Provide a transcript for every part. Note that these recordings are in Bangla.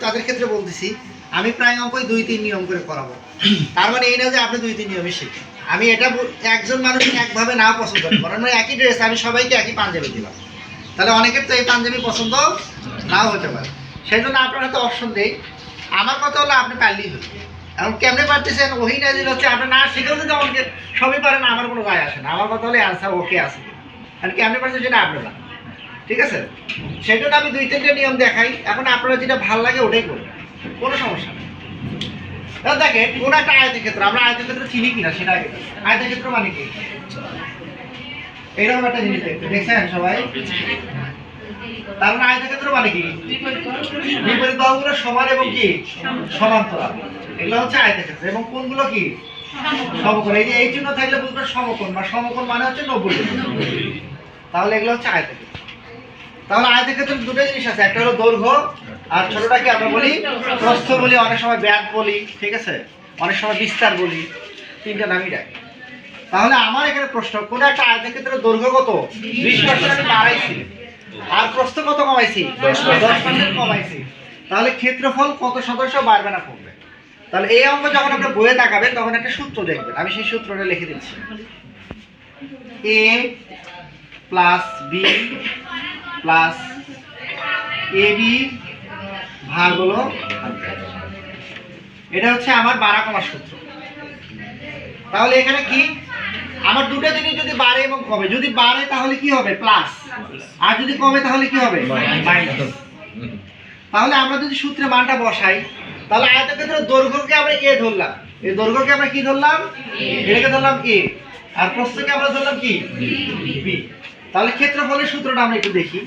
তাদের ক্ষেত্রে বলতেছি আমি প্রায় অঙ্কই 2-3 নিয়ম করে করাবো। তার মানে এই না যে আপনি 2-3 নিয়মই শিখবেন। আমি এটা একজন মানুষ একভাবে না পছন্দ করেন, মানে একই ড্রেস আমি সবাইকে একই পাঞ্জাবি দিলাম, তাহলে অনেকের তো এই পাঞ্জাবি পছন্দ নাও হতে পারে। সেই জন্য আপনার হয়তো অপশন দেই। আমার কথা হলো আপনি পারলেই হলো। এখন কেমনে পারতেছেন ওই না দিল হচ্ছে আপনি না শিখেও যদি আমাকে সবই পারেন, আমার কোনো গায়ে আসে না। আমার কথা হলে অ্যান্সার ওকে আছে, আর কেমনে পারছেন সেটা আপনি না, ঠিক আছে? সেই জন্য আমি 2-3টে নিয়ম দেখাই। এখন আপনারা যেটা ভালো লাগে ওটাই করবেন, কোনো সমস্যা নেই। দেখেন কোন একটা আয়তক্ষেত্র, আমরা আয়তক্ষেত্র চিনি কিনা সেটা আগে। আয়তক্ষেত্র মানে কি? এইরকম একটা জিনিস দেখছেন সবাই? তার মানে আয়তক্ষেত্র মানে কি? বিপরীত বাহুগুলো সমান এবং কি সমান্তরাল, এগুলো হচ্ছে আয়তক্ষেত্র। এবং কোণগুলো কি সমকোণ। এই যে এই চিহ্ন থাকলে বুঝবেন সমকোণ, বা সমকোণ মানে হচ্ছে 90 ডিগ্রি। তাহলে এগুলো হচ্ছে আয়তক্ষেত্র। তাহলে আয়তক্ষেত্রের দুটো জিনিস আছে, একটা হলো দৈর্ঘ্য আর ছোটটাকে আমরা বলি প্রস্থ বলি, অনেক সময় ব্যাস বলি, ঠিক আছে, অনেক সময় বিস্তার বলি, তিনটা নামই ডাকি। তাহলে আমার এখানে প্রশ্ন, কোন একটা আয়তক্ষেত্রের দৈর্ঘ্য কত? 20% আমি বাড়াইছি, আর প্রস্থ কত কমাইছি? 10% কমাইছি। তাহলে ক্ষেত্রফল কত শতাংশ বাড়বে না কমবে? তাহলে এই অঙ্ক যখন আপনি বইয়ে তাকাবেন তখন একটা সূত্র দেখবেন, আমি সেই সূত্রটা লিখে দিচ্ছি। a plus B plus ab ভাগ হলো, এটা হচ্ছে আমার বাড়া কমার সূত্র। তাহলে এখানে কি আমার দুটো জিনিস যদি বাড়ে এবং কমে, যদি বাড়ে তাহলে কি হবে? প্লাস, আর যদি কমে তাহলে কি হবে? মাইনাস। তাহলে আমরা যদি সূত্রে মানটা বসাই, তাহলে আয়তক্ষেত্রের দৈর্ঘ্যকে আমরা a ধরলাম, এই দৈর্ঘ্যকে আমরা কি ধরলাম? এটাকে ধরলাম a, আর প্রস্থকে আমরা ধরলাম কি? b। তাহলে ক্ষেত্রফলের সূত্রটা আমরা একটু দেখি।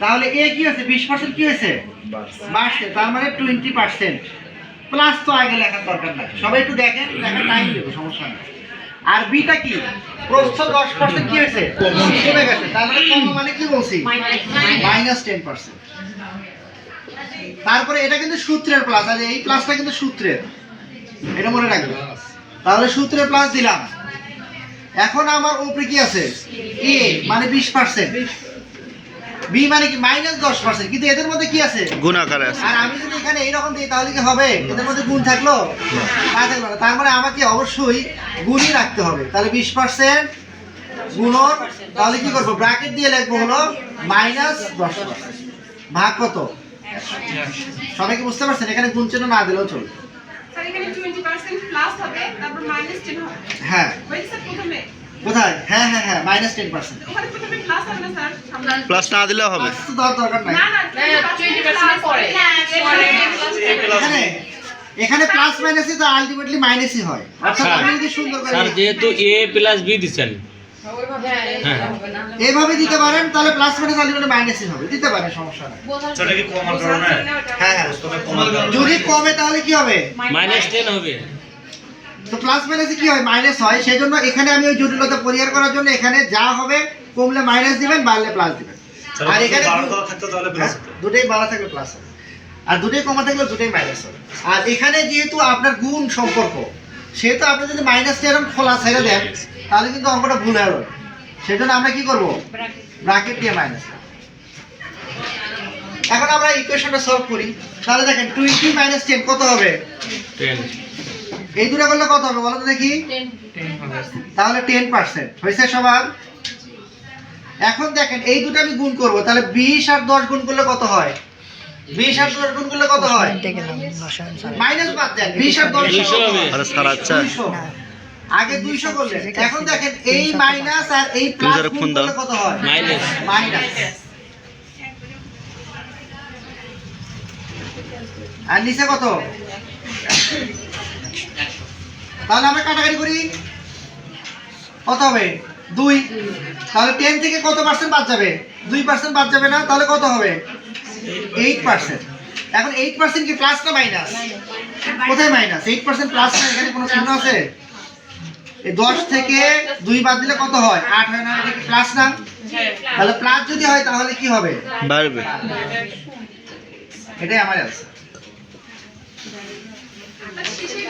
তাহলে a কি হয়েছে? 20% কি হয়েছে? বাড়ছে, তার মানে 20%। প্লাস তো আগে লেখার দরকার নাই, সবাই একটু দেখেন, লেখার টাইম দেবো, সমস্যা নেই। আর বিটা কি? প্রস্থ 10% কি হয়েছে? কমে গেছে, তার মানে কম মানে কি বলছি? -10%। তারপরে এটা কিন্তু সূত্রের প্লাস, আর এই প্লাসটা কিন্তু সূত্রের, এটা মনে রাখবে। তাহলে সূত্রের প্লাস দিলাম। এখন আমার উপরে কি আছে? a মানে 20%, b মানে কি? -10%। কিন্তু এদের মধ্যে কি আছে? গুণ আকারে আছে। আর আমি যদি এখানে এইরকম দিই তাহলে কি হবে? এদের মধ্যে গুণ থাকলো না, থাকলো না। তার মানে আমাকে অবশ্যই গুণই রাখতে হবে। তাহলে 20% গুণন, তাহলে কি করবো? ব্র্যাকেট দিয়ে লিখবো হলো -10% ভাগ কত? সবাই কি বুঝতে পারছেন? এখানে গুণ চিহ্ন না দিলেও চলবে। স্যার এখানে 20% প্লাস হবে, তারপর -10 হবে। হ্যাঁ, ওই স্যার প্রথমে কোথায়? হ্যাঁ হ্যাঁ হ্যাঁ, -10%। ওখানে প্রথমে প্লাস হবে না স্যার? প্লাস না দিলেও হবে। প্লাস তো দেওয়ার দরকার নাই। না না 20% পরে। এখানে এখানে প্লাস মাইনাসই তো আলটিমেটলি মাইনাসই হয়। অর্থাৎ আমি যদি সুন্দর করে স্যার যেহেতু a প্লাস b দিচ্ছেন, এইভাবে দিতে পারেন, তাহলে প্লাস মাইনাস আলটিমেটলি মাইনাসই হবে, দিতে পারেন, সমস্যা নাই। সেটা কি কমার কারণে? হ্যাঁ হ্যাঁ, প্রশ্নটা কমার কারণে যদি কমে তাহলে কি হবে? -10 হবে। তো প্লাস মাইনাসে কি হয়? মাইনাস হয়। সেই জন্য এখানে আমি ওই জটিলতা পরিহার করার জন্য এখানে যা হবে কমলে মাইনাস দিবেন, বাড়লে প্লাস দিবেন। আর এখানে থাকতো তাহলে প্লাস হতো। দুটোই বাড়া থাকলে প্লাস হবে, আর দুটোই কমা থাকলে দুটোই মাইনাস হবে। আর এখানে যেহেতু আপনার গুণ সম্পর্ক, সেহেতু আপনি যদি মাইনাসটা এরকম খোলা ছেড়ে দেন তাহলে কিন্তু অঙ্কটা ভুল হয়ে যাবে। সেই জন্য আমরা কি করব? ব্র্যাকেট দিয়ে মাইনাস। এখন আমরা ইকুয়েশনটা সলভ করি। তাহলে দেখেন 20 - 10 কত হবে? 10 এই দুটো করলে কত হবে বলো তো দেখি? 10 হবে। তাহলে 10% হয়েছে সবার। এখন দেখেন এই দুটো আমি গুণ করব, তাহলে 20 আর 10 গুণ করলে কত হয়? 20 আর 10 গুণ করলে কত হয়? মাইনাস বাদ দেন, 20 আর 10 200 হবে। আরে স্যার আচ্ছা 200। আগে 200 করলে, এখন দেখেন এই মাইনাস আর এই প্লাস দুইটারে গুণ ফোন দাও। করলে কত হয়? মাইনাস। মাইনাস। আর নিচে কত? তাহলে আমরা কাটাকাটি করি, কত হবে? 2। তাহলে 10 থেকে কত পার্সেন্ট বাদ যাবে? 2% বাদ যাবে না? তাহলে কত হবে? 8%। এখন 8% কি প্লাস না মাইনাস? কোথায় মাইনাস? 8% প্লাস না, এখানে কোনো চিহ্ন আছে? এই 10 থেকে 2 বাদ দিলে কত হয়? 8 হয় না? এটা কি প্লাস না? তাহলে প্লাস যদি হয় তাহলে কি হবে? বাড়বে। এটাই আমার অ্যান্সার। শেষে